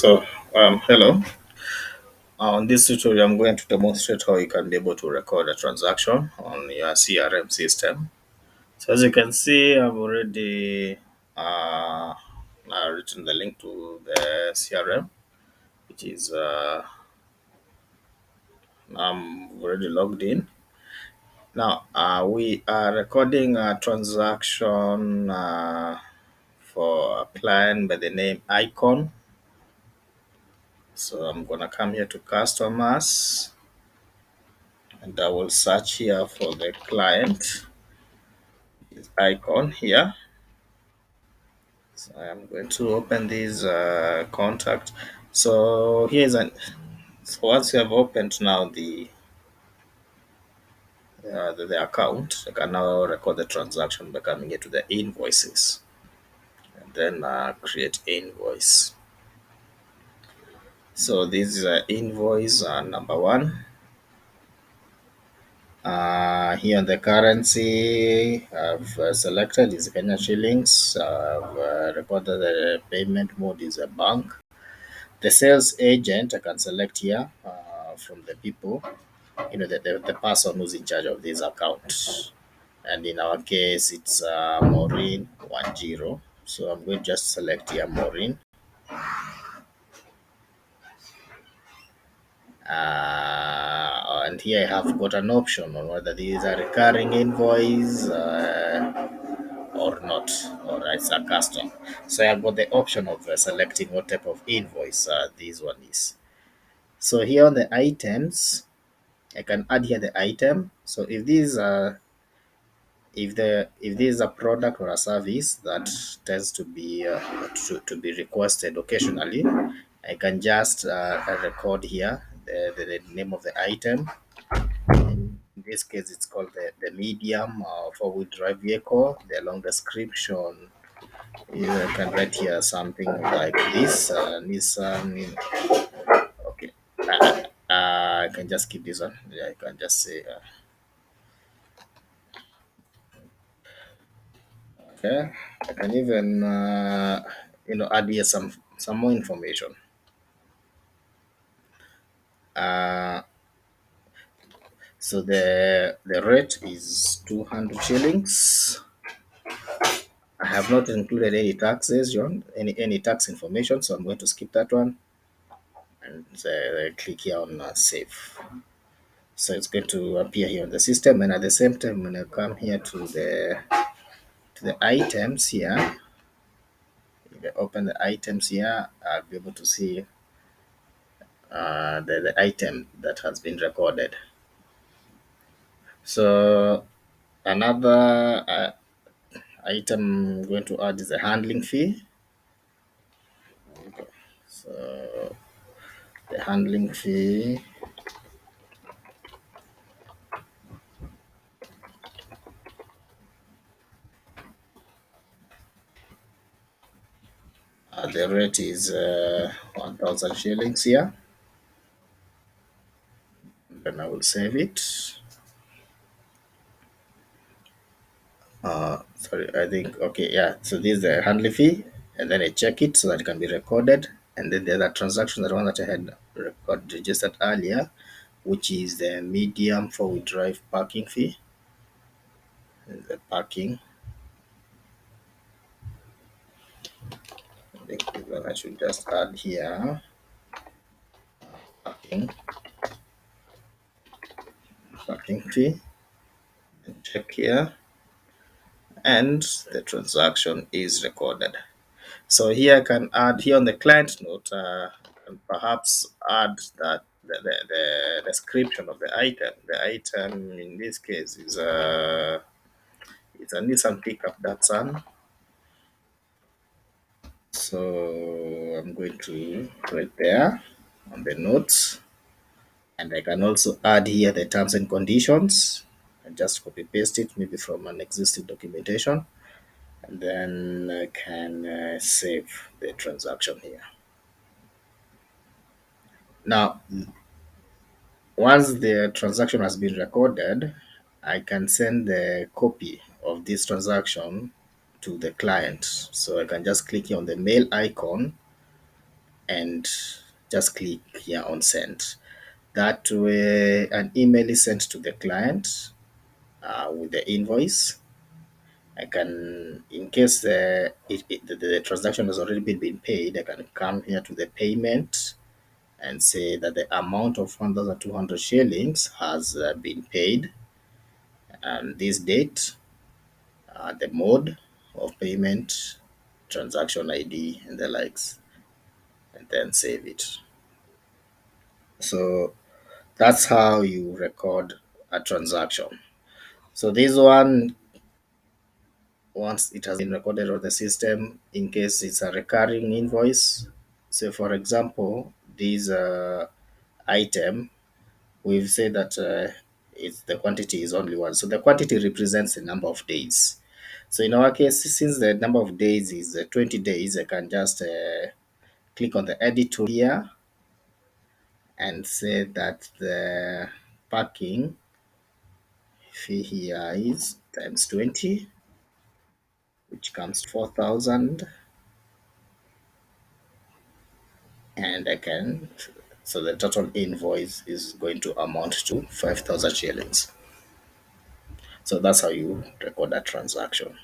Hello. On this tutorial, I'm going to demonstrate how you can be able to record a transaction on your CRM system. So as you can see, I've already written the link to the CRM, which is I'm already logged in. Now, we are recording a transaction for a client by the name Icon. So I'm gonna come here to customers, and I will search here for the client icon here. So I'm going to open this contact. So here's an so once you have opened now the account, you can now record the transaction by coming here to the invoices and then create invoice. So this is invoice number one. Here on the currency, I've selected is Kenya shillings. I've recorded the payment mode is a bank. The sales agent, I can select here from the people, the person who's in charge of this account. And in our case, it's Maureen 10. So I'm going to just select here Maureen. And here I have got an option on whether this is a recurring invoice or not, or it's a custom. So I've got the option of selecting what type of invoice this one is. So here on the items, I can add here the item. So if this is a product or a service that tends to be requested occasionally, I can just record here the name of the item. In this case, it's called the medium four-wheel drive vehicle. The long description, you can write here something like this: Nissan. Okay, I can just keep this one. Yeah, I can just say. Okay, I can even add here some more information. Uh, so the rate is 200 shillings. I have not included any taxes, John, any tax information, so I'm going to skip that one and click here on save. So it's going to appear here on the system, and at the same time, when I come here to the items here, if I open the items here, I'll be able to see the item that has been recorded. So another item I'm going to add is a handling fee. So the handling fee, the rate is 1,000 shillings here. Then I will save it. Sorry, I think, okay, yeah. So this is the handling fee, and then I check it so that it can be recorded. And then the other transaction, the one that I had registered earlier, which is the medium four-wheel drive parking fee. The parking, I think this one I should just add here. Parking fee, and check here, and the transaction is recorded. So here I can add here on the client note, and perhaps add that the description of the item. The item in this case is it's a Nissan pickup Datsun. So I'm going to write there on the notes, and I can also add here the terms and conditions and just copy paste it maybe from an existing documentation, and then I can save the transaction here. Now, once the transaction has been recorded, I can send the copy of this transaction to the client. So I can just click here on the mail icon, and just click here on send. That way, an email is sent to the client with the invoice. I can, in case the transaction has already been paid, I can come here to the payment and say that the amount of 1,200 shillings has been paid, and this date, the mode of payment, transaction ID, and the likes, and then save it. So that's how you record a transaction. So this one, once it has been recorded on the system, in case it's a recurring invoice, say for example, this item, we've said that it's the quantity is only one. So the quantity represents the number of days. So in our case, since the number of days is 20 days, I can just click on the edit tool here and say that the packing fee here is times 20, which comes to 4,000, and I can, so the total invoice is going to amount to 5,000 shillings. So that's how you record a transaction.